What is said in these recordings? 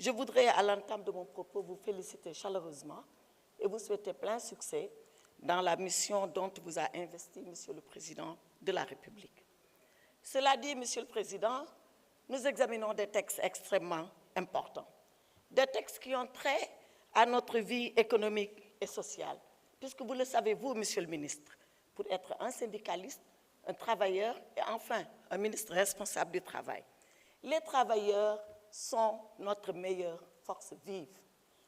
Je voudrais, à l'entame de mon propos, vous féliciter chaleureusement et vous souhaiter plein succès dans la mission dont vous a investi Monsieur le Président de la République. Cela dit, Monsieur le Président, nous examinons des textes extrêmement importants, des textes qui ont trait à notre vie économique et sociale, puisque vous le savez, vous, Monsieur le Ministre, pour être un syndicaliste, un travailleur et enfin un ministre responsable du travail. Les travailleurs sont notre meilleure force vive.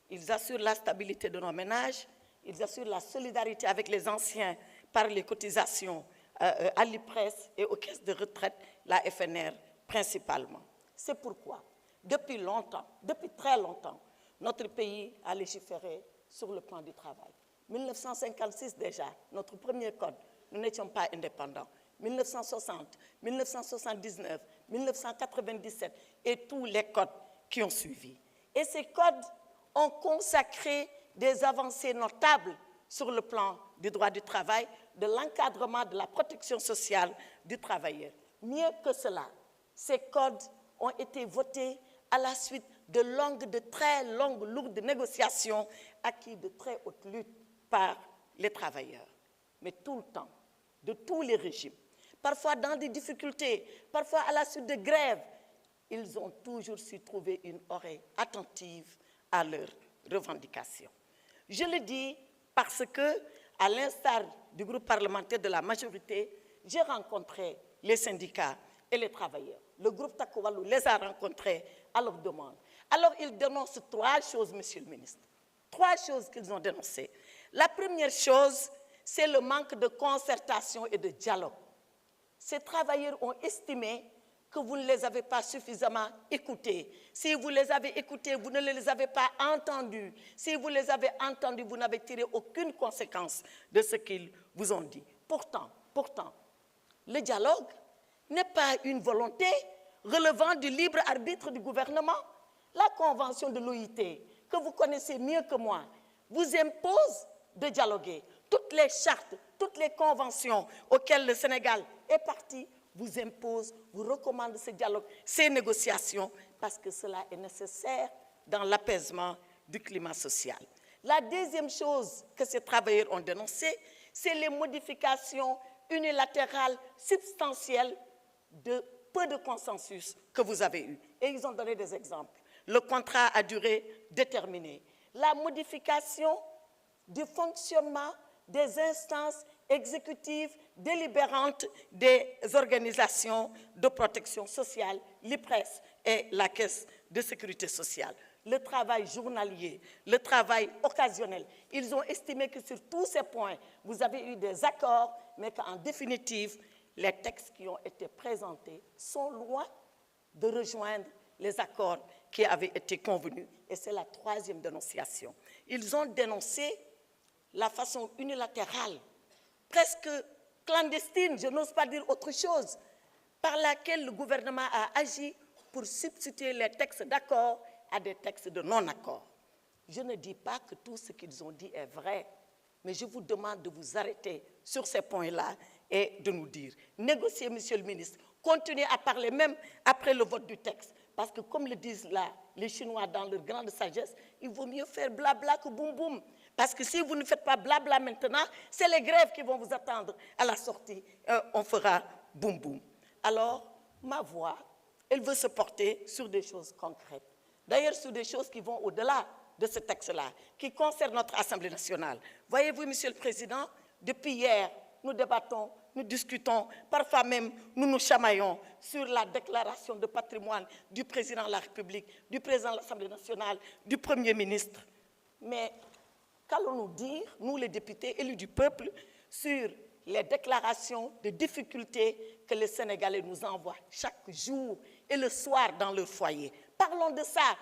Ils assurent la stabilité de nos ménages, ils assurent la solidarité avec les anciens par les cotisations à l'IPRES et aux caisses de retraite, la FNR principalement. C'est pourquoi, depuis longtemps, depuis très longtemps, notre pays a légiféré sur le plan du travail. 1956 déjà, notre premier code, nous n'étions pas indépendants. 1960, 1979, 1997 et tous les codes qui ont suivi. Et ces codes ont consacré des avancées notables sur le plan du droit du travail, de l'encadrement de la protection sociale du travailleur. Mieux que cela, ces codes ont été votés à la suite de très longues, lourdes négociations acquises de très haute lutte par les travailleurs. Mais tout le temps, de tous les régimes, parfois dans des difficultés, parfois à la suite de grèves, ils ont toujours su trouver une oreille attentive à leurs revendications. Je le dis parce que, à l'instar du groupe parlementaire de la majorité, j'ai rencontré les syndicats et les travailleurs. Le groupe Takku Wallu les a rencontrés à leur demande. Alors, ils dénoncent trois choses, Monsieur le ministre. Trois choses qu'ils ont dénoncées. La première chose, c'est le manque de concertation et de dialogue. Ces travailleurs ont estimé que vous ne les avez pas suffisamment écoutés. Si vous les avez écoutés, vous ne les avez pas entendus. Si vous les avez entendus, vous n'avez tiré aucune conséquence de ce qu'ils vous ont dit. Pourtant, le dialogue n'est pas une volonté relevant du libre arbitre du gouvernement. La convention de l'OIT, que vous connaissez mieux que moi, vous impose de dialoguer. Toutes les chartes, toutes les conventions auxquelles le Sénégal est parti vous imposent, vous recommandent ce dialogue, ces négociations, parce que cela est nécessaire dans l'apaisement du climat social. La deuxième chose que ces travailleurs ont dénoncée, c'est les modifications unilatérales substantielles de peu de consensus que vous avez eu. Et ils ont donné des exemples. Le contrat à durée déterminée, la modification du fonctionnement des instances exécutives délibérantes des organisations de protection sociale, l'IPRES et la Caisse de sécurité sociale. Le travail journalier, le travail occasionnel. Ils ont estimé que sur tous ces points, vous avez eu des accords, mais qu'en définitive, les textes qui ont été présentés sont loin de rejoindre les accords qui avaient été convenus. Et c'est la troisième dénonciation. Ils ont dénoncé la façon unilatérale, presque clandestine, je n'ose pas dire autre chose, par laquelle le gouvernement a agi pour substituer les textes d'accord à des textes de non-accord. Je ne dis pas que tout ce qu'ils ont dit est vrai, mais je vous demande de vous arrêter sur ces points-là et de nous dire. Négociez, Monsieur le ministre, continuez à parler même après le vote du texte, parce que comme le disent là les Chinois dans leur grande sagesse, il vaut mieux faire blabla que boum boum. Parce que si vous ne faites pas blabla maintenant, c'est les grèves qui vont vous attendre à la sortie. On fera boum boum. Alors, ma voix, elle veut se porter sur des choses concrètes. D'ailleurs, sur des choses qui vont au-delà de ce texte-là, qui concernent notre Assemblée nationale. Voyez-vous, Monsieur le Président, depuis hier, nous débattons, nous discutons, parfois même nous nous chamaillons sur la déclaration de patrimoine du Président de la République, du Président de l'Assemblée nationale, du Premier ministre. Mais qu'allons-nous dire, nous les députés élus du peuple, sur les déclarations de difficultés que les Sénégalais nous envoient chaque jour et le soir dans leur foyer? Parlons de ça,